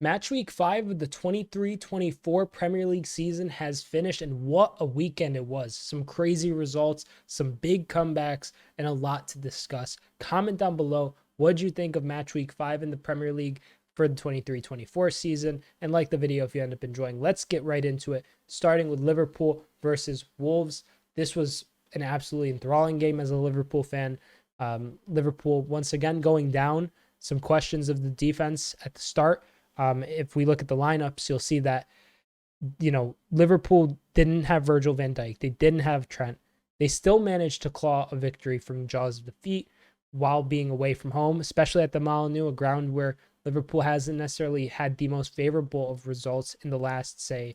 Match week 5 of the 23-24 Premier League season has finished, and what a weekend it was. Some crazy results, some big comebacks, and a lot to discuss. Comment down below what you think of match week 5 in the Premier League for the 23-24 season, and like the video if you end up enjoying. Let's get right into it, starting with Liverpool versus Wolves. This was an absolutely enthralling game as a Liverpool fan. Liverpool once again going down. Some questions of the defense at the start. If we look at the lineups, you'll see that, Liverpool didn't have Virgil van Dijk. They didn't have Trent. They still managed to claw a victory from the jaws of defeat while being away from home, especially at the Molineux, a ground where Liverpool hasn't necessarily had the most favorable of results in the last, say,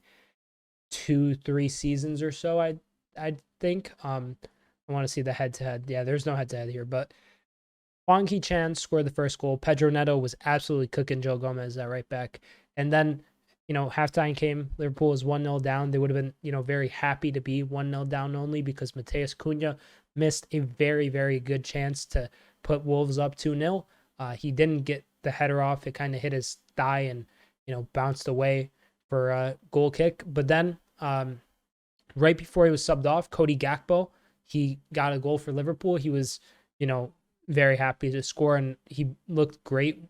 2-3 seasons or so. I think. I want to see the head-to-head. Yeah, there's no head-to-head here, but Hwang Hee-chan scored the first goal. Pedro Neto was absolutely cooking Joe Gomez at right back. And then, halftime came. Liverpool was 1-0 down. They would have been, very happy to be 1-0 down only because Matheus Cunha missed a very, very good chance to put Wolves up 2-0. He didn't get the header off. It kind of hit his thigh and, bounced away for a goal kick. But then, right before he was subbed off, Cody Gakpo, he got a goal for Liverpool. He was, very happy to score, and he looked great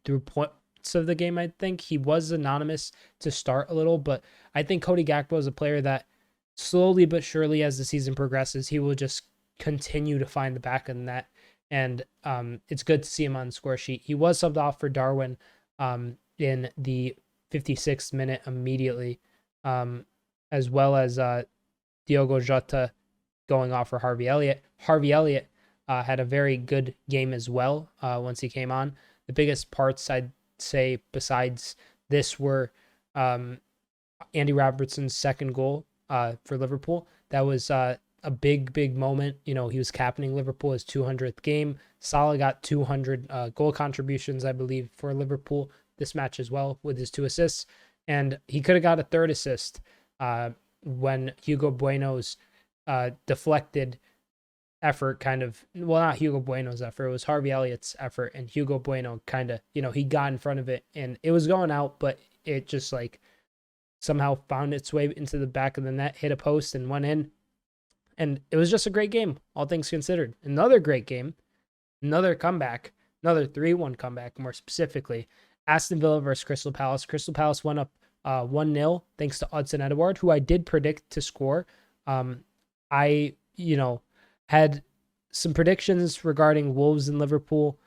through points of the game. I think he was anonymous to start a little, but I think Cody Gakpo is a player that slowly but surely as the season progresses, he will just continue to find the back of the net, and it's good to see him on the score sheet. He was subbed off for Darwin in the 56th minute immediately, as well as Diogo Jota going off for Harvey Elliott. Harvey Elliott had a very good game as well once he came on. The biggest parts, I'd say, besides this were Andy Robertson's second goal for Liverpool. That was a big, big moment. He was captaining Liverpool his 200th game. Salah got 200 goal contributions, I believe, for Liverpool this match as well with his 2 assists. And he could have got a third assist when Hugo Bueno's deflected effort not Hugo Bueno's effort, it was Harvey Elliott's effort, and Hugo Bueno he got in front of it and it was going out, but it just somehow found its way into the back of the net, hit a post and went in. And it was just a great game, all things considered. Another great game, another comeback, another 3-1 comeback, more specifically. Aston Villa versus Crystal Palace. Crystal Palace went up 1-0 thanks to Hudson Edouard, who I did predict to score. I had some predictions regarding Wolves and Liverpool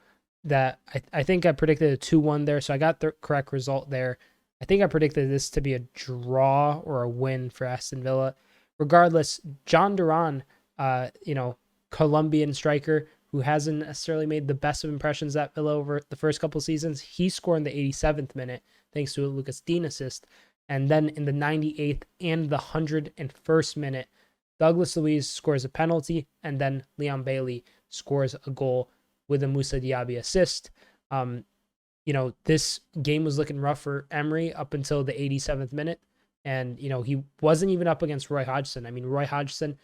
that I think I predicted a 2-1 there, so I got the correct result there. I think I predicted this to be a draw or a win for Aston Villa. Regardless, John Duran, Colombian striker who hasn't necessarily made the best of impressions at Villa over the first couple seasons, he scored in the 87th minute thanks to a Lucas Digne assist. And then in the 98th and the 101st minute, Douglas Luiz scores a penalty, and then Leon Bailey scores a goal with a Moussa Diaby assist. This game was looking rough for Emery up until the 87th minute, and, he wasn't even up against Roy Hodgson. I mean, Roy Hodgson,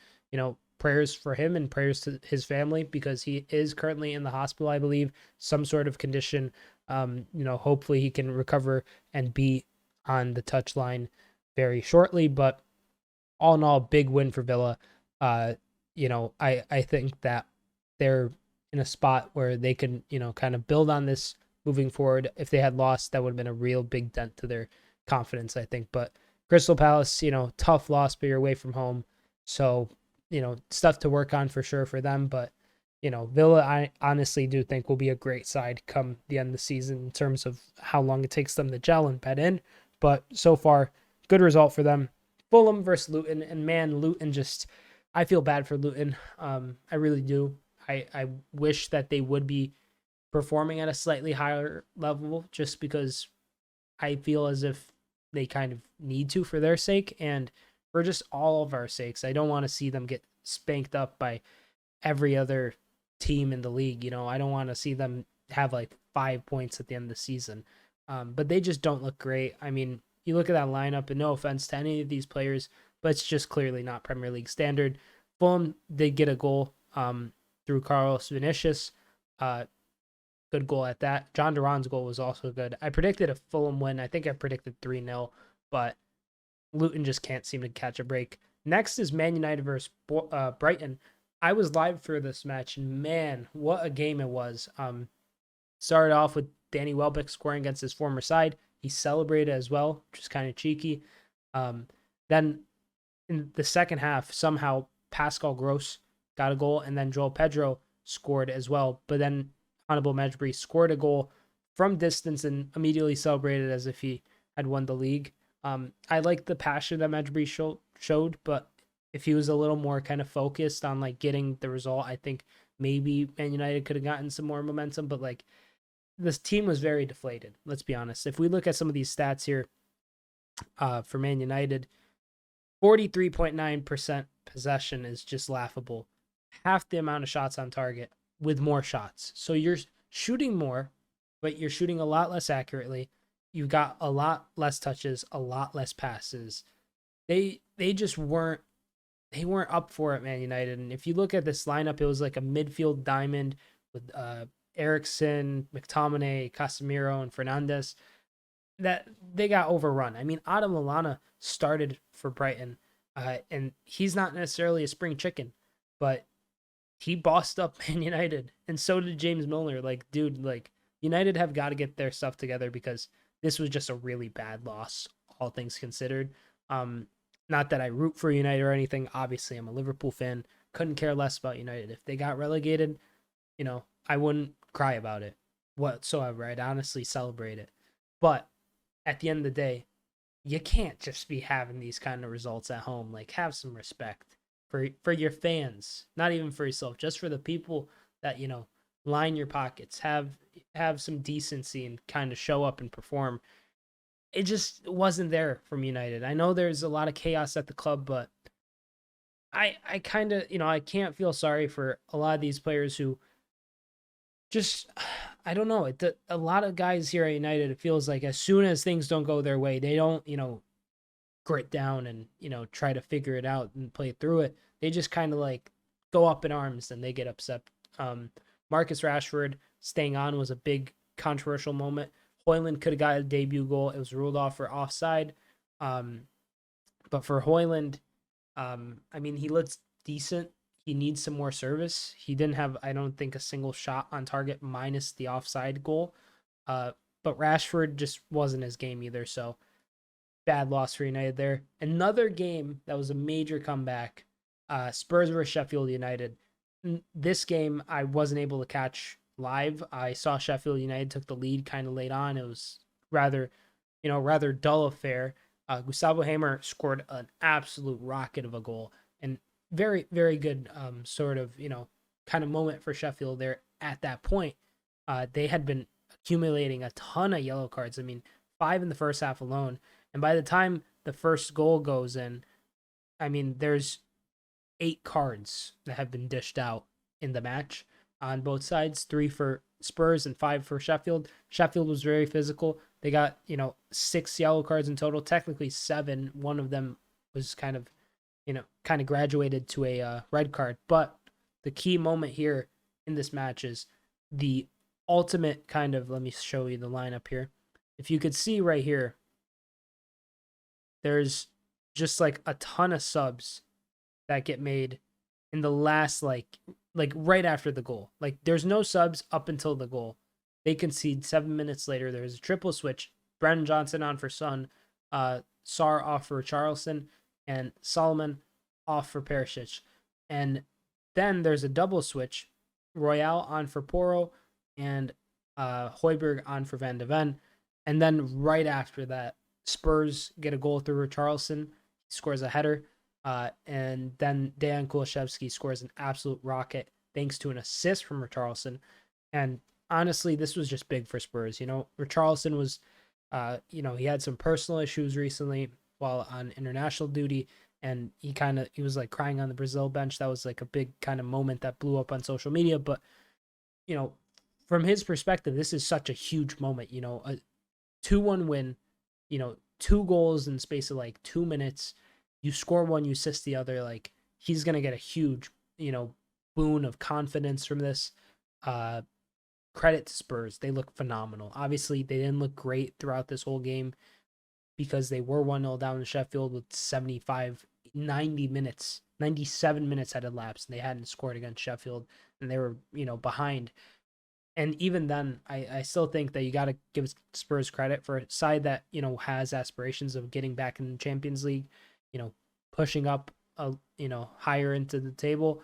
prayers for him and prayers to his family because he is currently in the hospital, I believe, some sort of condition. Hopefully he can recover and be on the touchline very shortly, but all in all, big win for Villa. I think that they're in a spot where they can, kind of build on this moving forward. If they had lost, that would have been a real big dent to their confidence, I think. But Crystal Palace, tough loss, but you're away from home. So, stuff to work on for sure for them. But, Villa, I honestly do think will be a great side come the end of the season in terms of how long it takes them to gel and bed in. But so far, good result for them. Fulham versus Luton, and man, Luton I feel bad for Luton. I really do. I wish that they would be performing at a slightly higher level just because I feel as if they kind of need to for their sake and for just all of our sakes. I don't want to see them get spanked up by every other team in the league. I don't want to see them have 5 points at the end of the season. But they just don't look great. I mean, you look at that lineup, and no offense to any of these players, but it's just clearly not Premier League standard. Fulham did get a goal through Carlos Vinicius. good goal at that. John Duran's goal was also good. I predicted a Fulham win. I think I predicted 3-0, but Luton just can't seem to catch a break. Next is Man United versus Brighton. I was live for this match, and man, what a game it was. Started off with Danny Welbeck scoring against his former side. He celebrated as well, which is kind of cheeky. Then in the second half, somehow Pascal Gross got a goal, and then Joel Pedro scored as well. But then Hannibal Mejbri scored a goal from distance and immediately celebrated as if he had won the league. I like the passion that Mejbri showed, but if he was a little more kind of focused on like getting the result, I think maybe Man United could have gotten some more momentum. But like this team was very deflated. Let's be honest. If we look at some of these stats here, for Man United, 43.9% possession is just laughable. Half the amount of shots on target with more shots. So you're shooting more, but you're shooting a lot less accurately. You've got a lot less touches, a lot less passes. They just weren't up for it, Man United. And if you look at this lineup, it was like a midfield diamond with Eriksson, McTominay, Casemiro, and Fernandes. That they got overrun. I mean, Adam Lallana started for Brighton, and he's not necessarily a spring chicken, but he bossed up Man United, and so did James Milner. Like, dude, like United have got to get their stuff together because this was just a really bad loss, all things considered. Not that I root for United or anything. Obviously, I'm a Liverpool fan. Couldn't care less about United. If they got relegated, I wouldn't cry about it whatsoever. I'd honestly celebrate it. But at the end of the day, you can't just be having these kind of results at home. Like, have some respect for your fans, not even for yourself, just for the people that line your pockets. Have some decency and kind of show up and perform. It just wasn't there from United. I know there's a lot of chaos at the club, but I kind of I can't feel sorry for a lot of these players who just, I don't know. A lot of guys here at United, it feels like as soon as things don't go their way, they don't, grit down and, try to figure it out and play through it. They just kind of like go up in arms and they get upset. Marcus Rashford staying on was a big controversial moment. Højlund could have got a debut goal. It was ruled off for offside. But for Højlund, I mean, he looks decent. He needs some more service. He didn't have, I don't think, a single shot on target minus the offside goal. But Rashford just wasn't his game either. So bad loss for United there. Another game that was a major comeback. Spurs versus Sheffield United. This game I wasn't able to catch live. I saw Sheffield United took the lead kind of late on. It was rather dull affair. Gustavo Hamer scored an absolute rocket of a goal. And very, very good sort of, kind of moment for Sheffield there at that point. They had been accumulating a ton of yellow cards. I mean, 5 in the first half alone. And by the time the first goal goes in, I mean, there's 8 cards that have been dished out in the match on both sides, 3 for Spurs and 5 for Sheffield. Sheffield was very physical. They got, 6 yellow cards in total, technically 7. One of them was kind of graduated to a red card. But the key moment here in this match is the ultimate kind of, let me show you the lineup here. If you could see right here, there's just like a ton of subs that get made in the last, like right after the goal. Like there's no subs up until the goal. They concede 7 minutes later. There's a triple switch. Brennan Johnson on for Son, Sarr off for Charleston, and Solomon off for Perisic. And then there's a double switch. Royale on for Porro and Højbjerg on for Van de Ven. And then right after that, Spurs get a goal through Charleston. He scores a header. And then Dejan Kulusevski scores an absolute rocket thanks to an assist from Richarlison. And honestly, this was just big for Spurs. Richarlison was, he had some personal issues recently while on international duty, and he was like crying on the Brazil bench. That was like a big kind of moment that blew up on social media. But, from his perspective, this is such a huge moment, a 2-1 win, 2 goals in the space of like 2 minutes. You score one, you assist the other. Like he's going to get a huge, boon of confidence from this. credit to Spurs. They look phenomenal. Obviously, they didn't look great throughout this whole game because they were 1-0 down in Sheffield with 75, 90 minutes, 97 minutes had elapsed, and they hadn't scored against Sheffield, and they were, behind. And even then, I still think that you got to give Spurs credit for a side that, has aspirations of getting back in the Champions League, pushing up, higher into the table.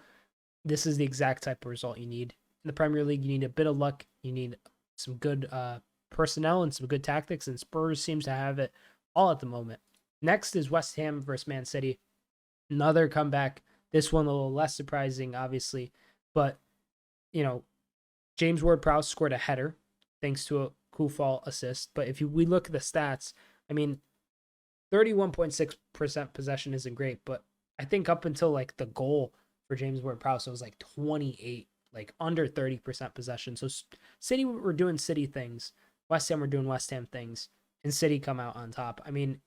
This is the exact type of result you need. In the Premier League, you need a bit of luck. You need some good personnel and some good tactics, and Spurs seems to have it all at the moment. Next is West Ham versus Man City. Another comeback. This one a little less surprising, obviously, but James Ward-Prowse scored a header thanks to a Kufal assist. But if we look at the stats, I mean, 31.6% possession isn't great, but I think up until like the goal for James Ward-Prowse, it was like 28, like under 30% possession. So City were doing City things, West Ham were doing West Ham things, and City come out on top. I mean,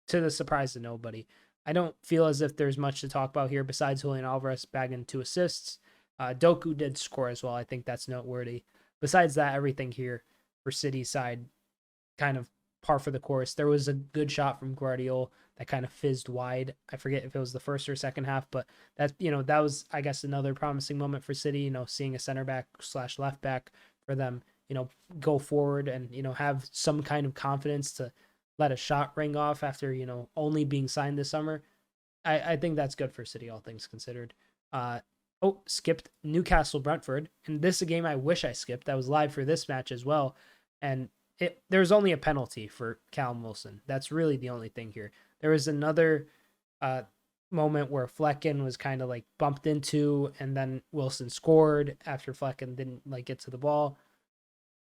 to the surprise of nobody. I don't feel as if there's much to talk about here besides Julian Alvarez bagging 2 assists. Doku did score as well. I think that's noteworthy. Besides that, everything here for City's side kind of par for the course. There was a good shot from Guardiola that kind of fizzed wide. I forget if it was the first or second half, but that was, I guess, another promising moment for City, seeing a center back / left back for them, go forward and, have some kind of confidence to let a shot ring off after, only being signed this summer. I think that's good for City, all things considered. Skipped Newcastle Brentford. And this is a game I wish I skipped. I was live for this match as well. And there was only a penalty for Callum Wilson. That's really the only thing here. There was another moment where Flecken was kind of like bumped into, and then Wilson scored after Flecken didn't like get to the ball.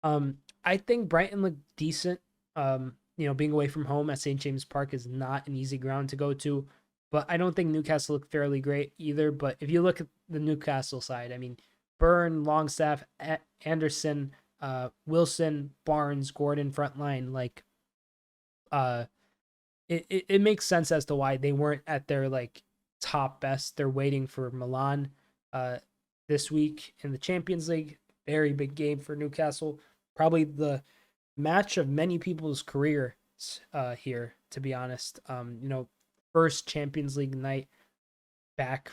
I think Brighton looked decent. Being away from home at St. James Park is not an easy ground to go to. But I don't think Newcastle looked fairly great either. But if you look at the Newcastle side, I mean, Byrne, Longstaff, Anderson, Wilson, Barnes, Gordon, front line, like, it makes sense as to why they weren't at their like top best. They're waiting for Milan this week in the Champions League. Very big game for Newcastle. Probably the match of many people's careers here, to be honest. First Champions League night back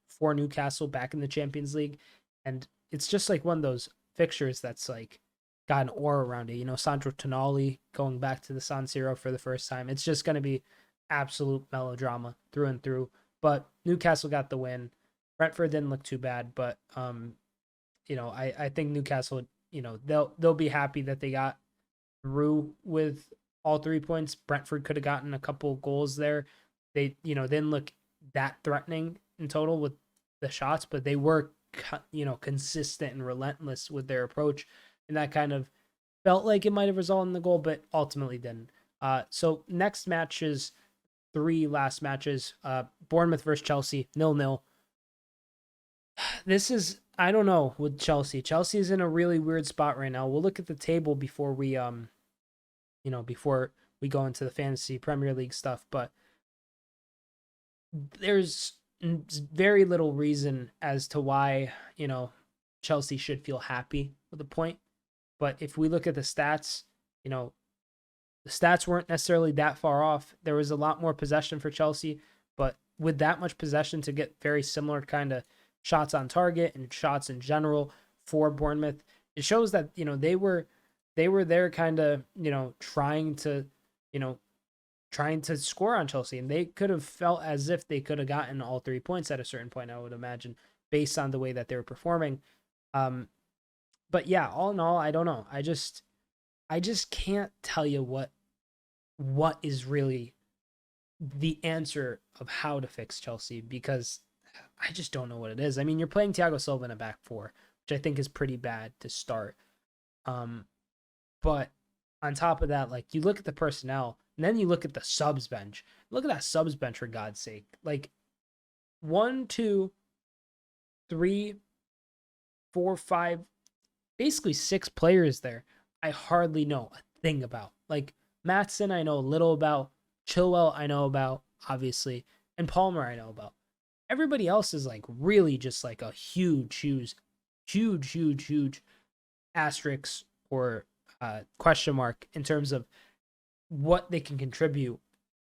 for Newcastle, back in the Champions League. And it's just like one of those fixtures that's like got an aura around it. Sandro Tonali going back to the San Siro for the first time. It's just going to be absolute melodrama through and through. But Newcastle got the win. Brentford didn't look too bad, but I think Newcastle, they'll be happy that they got through with all 3 points. Brentford could have gotten a couple goals there. They, didn't look that threatening in total with the shots, but they were, consistent and relentless with their approach. And that kind of felt like it might have resulted in the goal, but ultimately didn't. So next matches, 3 last matches, Bournemouth versus Chelsea, 0-0. This is, I don't know with Chelsea. Chelsea is in a really weird spot right now. We'll look at the table before we, before we go into the fantasy Premier League stuff, but there's very little reason as to why, Chelsea should feel happy with a point. But if we look at the stats, the stats weren't necessarily that far off. There was a lot more possession for Chelsea, but with that much possession to get very similar kind of shots on target and shots in general for Bournemouth, it shows that, they were there kind of, trying to score on Chelsea, and they could have felt as if they could have gotten all 3 points at a certain point, I would imagine, based on the way that they were performing. But yeah, all in all, I don't know. I just can't tell you what is really the answer of how to fix Chelsea, because I just don't know what it is. I mean, you're playing Thiago Silva in a back 4, which I think is pretty bad to start. But on top of that, like, you look at the personnel, and then you look at the subs bench. Look at that subs bench, for God's sake. Like, 1, 2, 3, 4, 5, basically 6 players there I hardly know a thing about. Like, Maatson I know a little about. Chilwell I know about, obviously. And Palmer I know about. Everybody else is, like, really just, like, a huge asterisk or question mark in terms of what they can contribute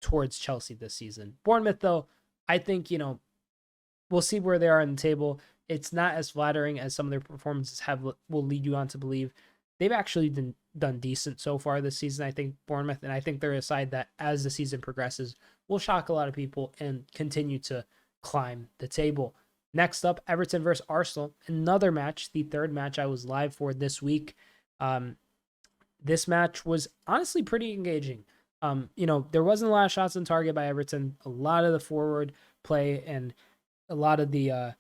towards Chelsea this season. Bournemouth, though, I think, we'll see where they are on the table. It's not as flattering as some of their performances will lead you on to believe. They've actually done decent so far this season, I think, Bournemouth, and I think they're a side that, as the season progresses, will shock a lot of people and continue to climb the table. Next up, Everton versus Arsenal. Another match, the third match I was live for this week. This match was honestly pretty engaging. There wasn't a lot of shots on target by Everton. A lot of the forward play and a lot of the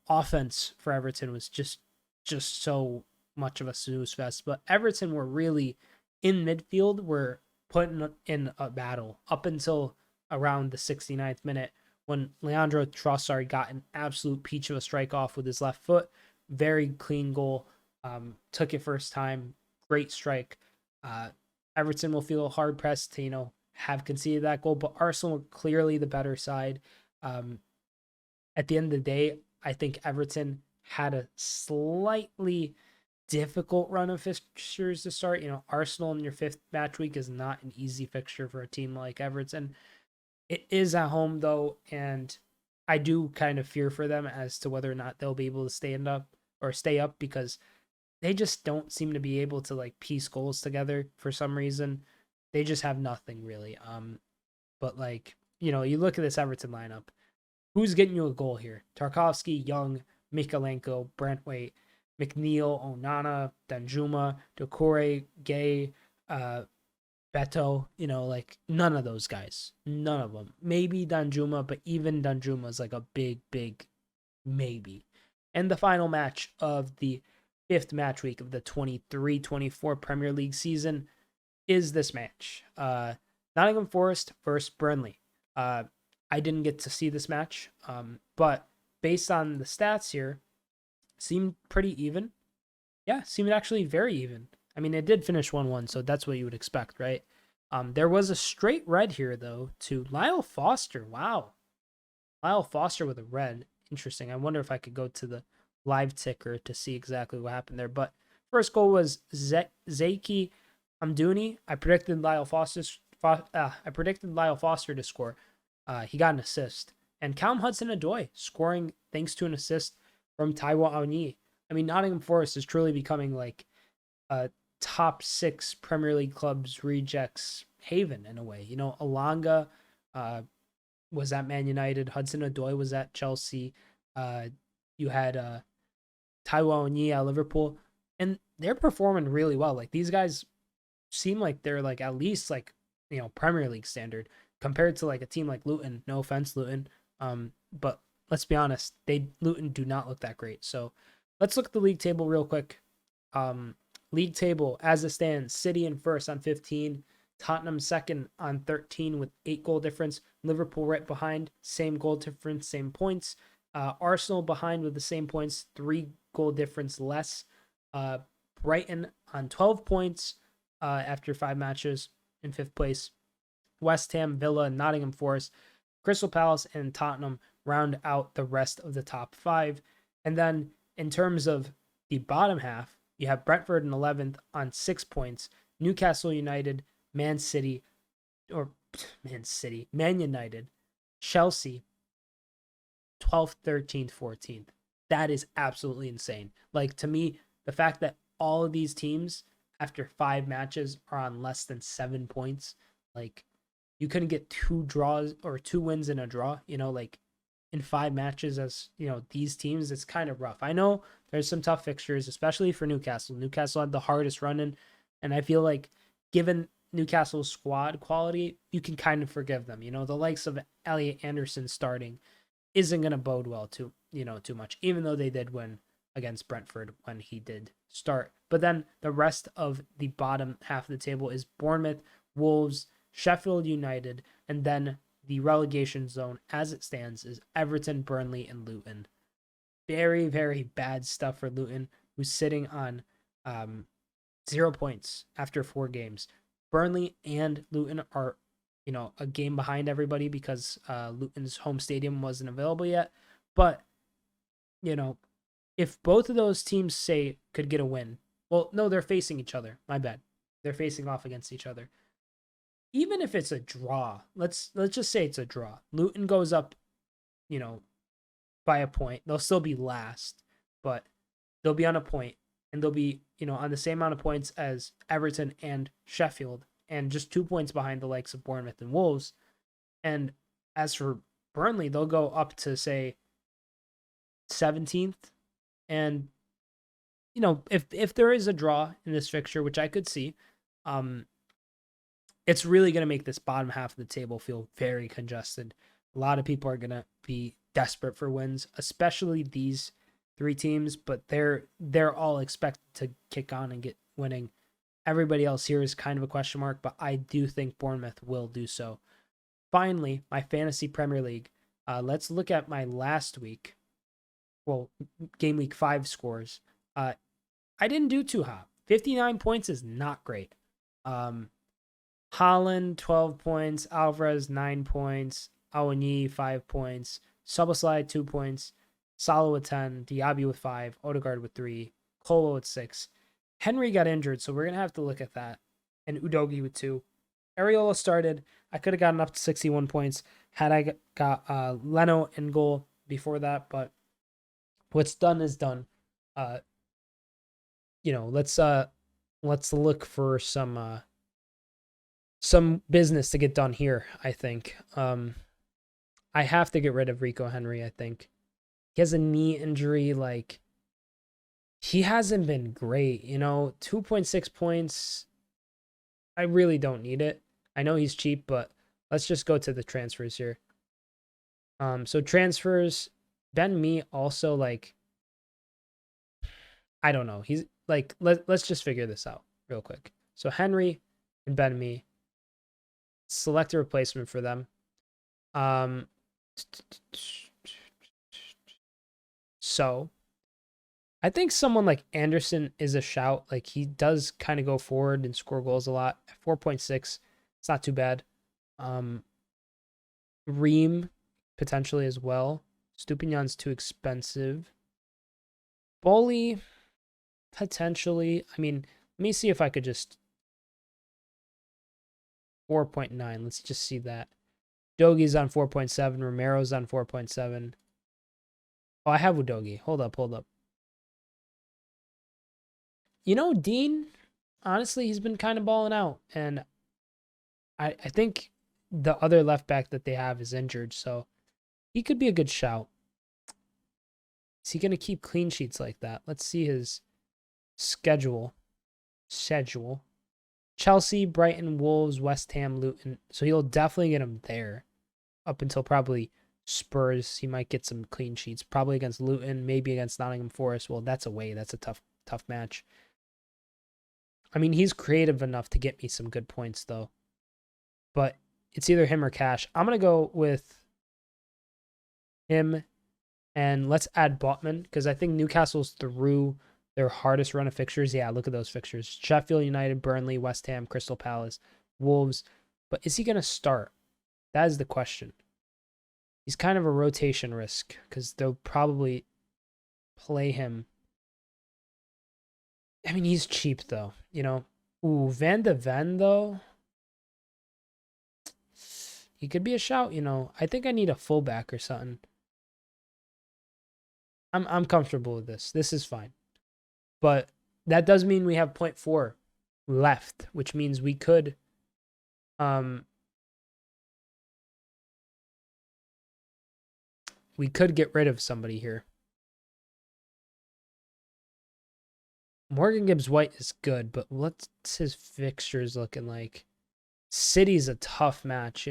offense for Everton was just so much of a snooze fest. But Everton were really in midfield, were putting in a battle up until around the 69th minute when Leandro Trossard got an absolute peach of a strike off with his left foot. Very clean goal. Took it first time. Great strike. Everton will feel hard pressed to, have conceded that goal, but Arsenal were clearly the better side. At the end of the day, I think Everton had a slightly difficult run of fixtures to start. Arsenal in your fifth match week is not an easy fixture for a team like Everton. It is at home, though, and I do kind of fear for them as to whether or not they'll be able to stay up because they just don't seem to be able to piece goals together for some reason. They just have nothing really. But you look at this Everton lineup. Who's getting you a goal here? Tarkowski, Young, Mikalenko, Brentwaite, McNeil, Onana, Danjuma, Doucouré, Gay, Beto. None of those guys. None of them. Maybe Danjuma, but even Danjuma is a big, big maybe. And the final match of the fifth match week of the 23-24 Premier League season is this match. Nottingham Forest versus Burnley. I didn't get to see this match, but based on the stats here, seemed pretty even. Yeah, seemed actually very even. I mean, it did finish 1-1, so that's what you would expect, right? There was a straight red here, though, to Lyle Foster. Wow. Lyle Foster with a red. Interesting. I wonder if I could go to the live ticker to see exactly what happened there. But first goal was Zeki Amdouni. I predicted Lyle Foster to score. He got an assist. And Callum Hudson-Odoi scoring thanks to an assist from Taiwo Awoniyi. I mean, Nottingham Forest is truly becoming a top 6 Premier League clubs rejects haven in a way. Alanga was at Man United. Hudson-Odoi was at Chelsea. You had Taiwo Awoniyi at Liverpool. And they're performing really well. These guys seem like they're at least Premier League standard compared to a team like Luton. No offense, Luton. But let's be honest, Luton do not look that great. So let's look at the league table real quick. League table as it stands: City in first on 15, Tottenham second on 13 with 8 goal difference, Liverpool right behind, same goal difference, same points. Arsenal behind with the same points, 3 goal difference less. Brighton on 12 points after 5 matches in 5th place. West Ham, Villa, and Nottingham Forest, Crystal Palace, and Tottenham round out the rest of the top 5. And then in terms of the bottom half, you have Brentford in 11th on 6 points, Newcastle United, Man United, Chelsea, 12th, 13th, 14th. That is absolutely insane. To me, the fact that all of these teams, after 5 matches, are on less than 7 points, you couldn't get 2 draws or 2 wins and a draw, in 5 matches as, these teams, it's kind of rough. I know there's some tough fixtures, especially for Newcastle. Newcastle had the hardest run-in, and I feel given Newcastle's squad quality, you can kind of forgive them. The likes of Elliot Anderson starting isn't going to bode well too much, even though they did win against Brentford when he did start. But then the rest of the bottom half of the table is Bournemouth, Wolves, Sheffield United, and then the relegation zone as it stands is Everton, Burnley, and Luton. Very, very bad stuff for Luton, who's sitting on 0 points after 4 games. Burnley and Luton are, a game behind everybody because Luton's home stadium wasn't available yet. But, if both of those teams could get a win, Well, no, they're facing each other. My bad. They're facing off against each other. Even if it's a draw, let's just say it's a draw. Luton goes up, you know, by a point. They'll still be last, but they'll be on a point, and they'll be, on the same amount of points as Everton and Sheffield, and just 2 points behind the likes of Bournemouth and Wolves. And as for Burnley, they'll go up to, say, 17th. And, if there is a draw in this fixture, which I could see, it's really going to make this bottom half of the table feel very congested. A lot of people are going to be desperate for wins, especially these three teams, but they're all expected to kick on and get winning. Everybody else here is kind of a question mark, but I do think Bournemouth will do so. Finally, my fantasy Premier League. Let's look at my last week. Well, game week 5 scores. I didn't do too hot. 59 points is not great. Holland, 12 points. Alvarez, 9 points. Awoniyi, 5 points. Soboslai, 2 points. Salah with 10. Diaby with 5. Odegaard with 3. Kolo with 6. Henry got injured, so we're going to have to look at that. And Udogie with 2. Areola started. I could have gotten up to 61 points had I got Leno in goal before that, but what's done is done. Let's look for some business to get done here, I think. I have to get rid of Rico Henry, I think. He has a knee injury. Like, he hasn't been great, 2.6 points. I really don't need it. I know he's cheap, but let's just go to the transfers here. So transfers, Ben Mee also, like, I don't know. He's like, let's just figure this out real quick. So Henry and Ben Mee, select a replacement for them. So I think someone like Anderson is a shout. Like, he does kind of go forward and score goals a lot. 4.6, it's not too bad. Ream potentially as well. Stupignan's too expensive. Bolly potentially. I mean, let me see if I could just 4.9. Let's just see that. Udogie's on 4.7. Romero's on 4.7. Oh, I have Udogie. Hold up. Dean, honestly, he's been kind of balling out. And I think the other left back that they have is injured, so he could be a good shout. Is he going to keep clean sheets like that? Let's see his schedule. Chelsea, Brighton, Wolves, West Ham, Luton. So he'll definitely get him there up until probably Spurs. He might get some clean sheets, probably against Luton, maybe against Nottingham Forest. Well, that's away. That's a tough match. I mean, he's creative enough to get me some good points, though. But it's either him or Cash. I'm going to go with him, and let's add Botman, because I think Newcastle's through their hardest run of fixtures. Yeah, look at those fixtures. Sheffield United, Burnley, West Ham, Crystal Palace, Wolves. But is he going to start? That is the question. He's kind of a rotation risk, because they'll probably play him. I mean, he's cheap, though. Ooh, Van de Ven, though. He could be a shout, I think I need a fullback or something. I'm comfortable with this. This is fine. But that does mean we have 0.4 left, which means we could get rid of somebody here. Morgan Gibbs-White is good, but what's his fixtures looking like? City's a tough match,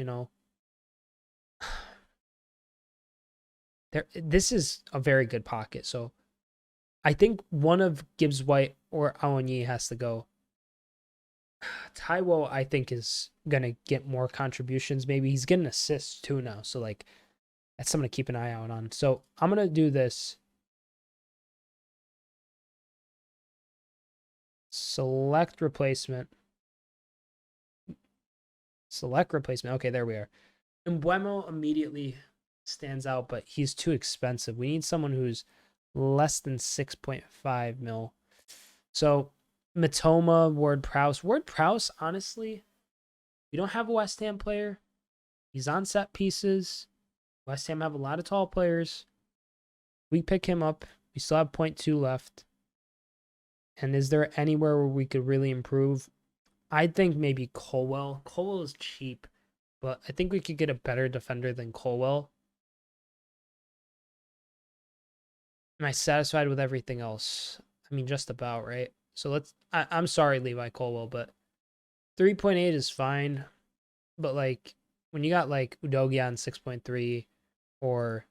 This is a very good pocket, so I think one of Gibbs-White or Awoniyi has to go. Taiwo, I think, is going to get more contributions. Maybe he's getting assists too now, so like that's something to keep an eye out on. So I'm going to do this. Select replacement. Okay, there we are. Embuemo immediately stands out, but he's too expensive. We need someone who's less than 6.5 mil. So Matoma, Ward-Prowse. Ward-Prowse, honestly, we don't have a West Ham player. He's on set pieces. West Ham have a lot of tall players. We pick him up. We still have 0.2 left. And is there anywhere where we could really improve? I think maybe Colwell. Colwell is cheap, but I think we could get a better defender than Colwell. Am I satisfied with everything else? I mean, just about, right? So I'm sorry, Levi Colwell, but 3.8 is fine. But like, when you got like Udogie on 6.3 or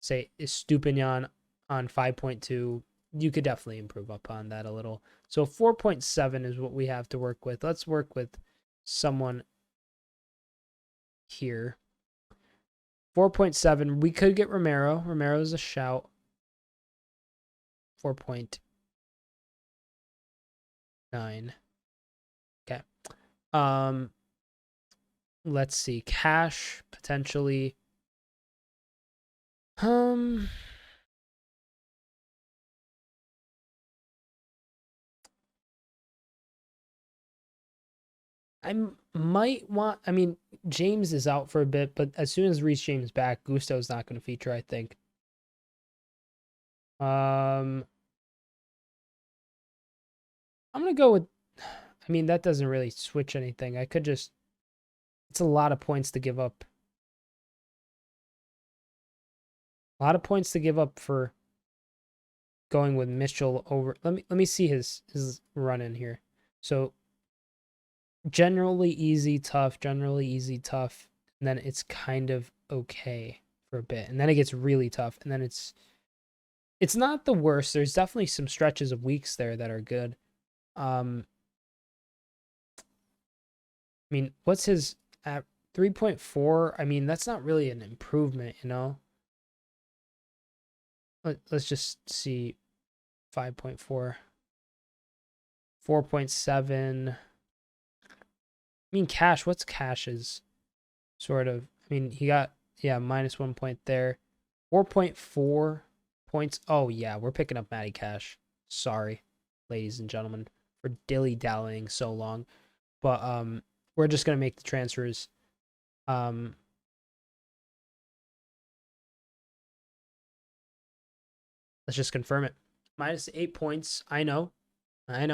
say Estupinian on 5.2, you could definitely improve upon that a little. So 4.7 is what we have to work with. Let's work with someone here. 4.7. We could get Romero. Romero's a shout. 4.9. Okay. Let's see. Cash potentially. I might want. I mean, James is out for a bit, but as soon as Reece James back, Gusto's not going to feature, I think. I'm gonna go with. I mean, that doesn't really switch anything. I could just. It's a lot of points to give up. A lot of points to give up for going with Mitchell over. Let me see his run in here. So generally easy, tough, generally easy, tough, and then it's kind of okay for a bit, and then it gets really tough, and then it's not the worst. There's definitely some stretches of weeks there that are good. I mean, what's his at 3.4? I mean, that's not really an improvement, you know. Let's just see 5.4. 4.7. I mean, Cash, what's Cash's sort of? I mean, he got, yeah, minus 1 point there. 4.4 points. Oh, yeah, we're picking up Matty Cash. Sorry, ladies and gentlemen, for dilly-dallying so long. But we're just going to make the transfers. Let's just confirm it. Minus 8 points. I know. My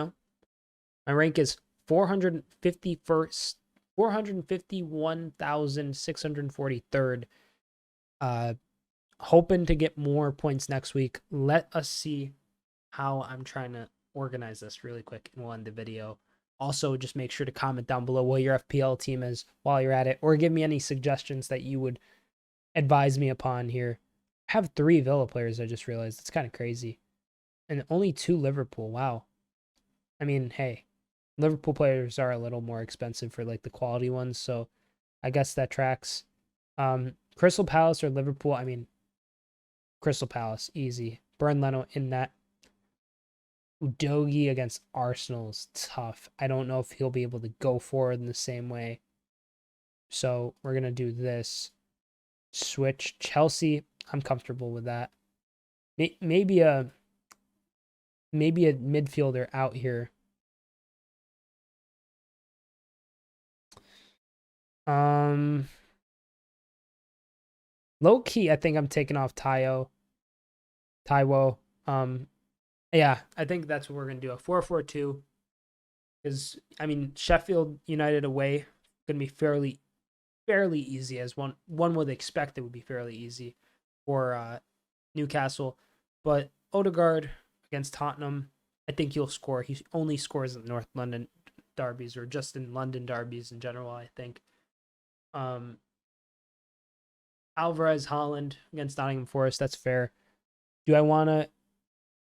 rank is 451st, 451,643rd. Hoping to get more points next week. Let us see how I'm trying to organize this really quick, and we'll end the video. Also, just make sure to comment down below what your FPL team is while you're at it, or give me any suggestions that you would advise me upon here. I have 3 Villa players, I just realized. It's kind of crazy. And only 2 Liverpool. Wow. I mean, hey, Liverpool players are a little more expensive for like the quality ones, so I guess that tracks. Crystal Palace or Liverpool? I mean, Crystal Palace, easy. Burn Leno in that. Udogie against Arsenal is tough. I don't know if he'll be able to go forward in the same way. So we're going to do this. Switch. Chelsea, I'm comfortable with that. Maybe a midfielder out here. Low key, I think I'm taking off Taiwo. Yeah, I think that's what we're gonna do. A 4-4-2. Because I mean, Sheffield United away gonna be fairly easy, as one would expect it would be fairly easy for Newcastle. But Odegaard against Tottenham, I think he'll score. He only scores in North London derbies, or just in London derbies in general, I think. Alvarez, Haaland against Nottingham Forest, that's fair. Do I want to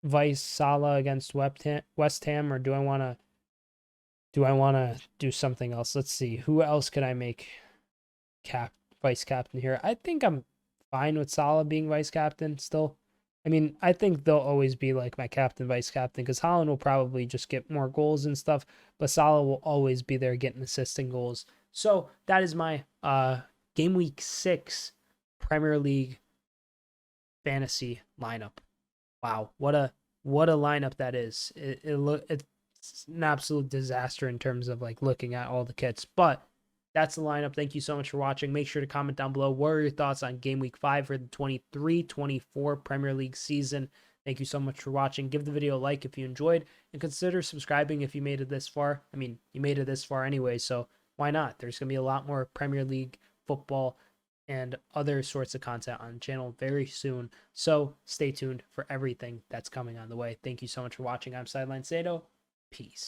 vice Salah against West Ham, or do I want to do something else? Let's see. Who else could I make vice captain here? I think I'm fine with Salah being vice captain still. I mean, I think they'll always be like my captain, vice captain, because Haaland will probably just get more goals and stuff, but Salah will always be there getting assists and goals. So that is my game week 6 Premier League fantasy lineup. Wow, what a lineup that is. It's it's an absolute disaster in terms of like looking at all the kits. But that's the lineup. Thank you so much for watching. Make sure to comment down below. What are your thoughts on Game Week 5 for the 23-24 Premier League season? Thank you so much for watching. Give the video a like if you enjoyed, and consider subscribing if you made it this far. I mean, you made it this far anyway, so why not? There's going to be a lot more Premier League football and other sorts of content on the channel very soon. So stay tuned for everything that's coming on the way. Thank you so much for watching. I'm Sideline Sedo. Peace.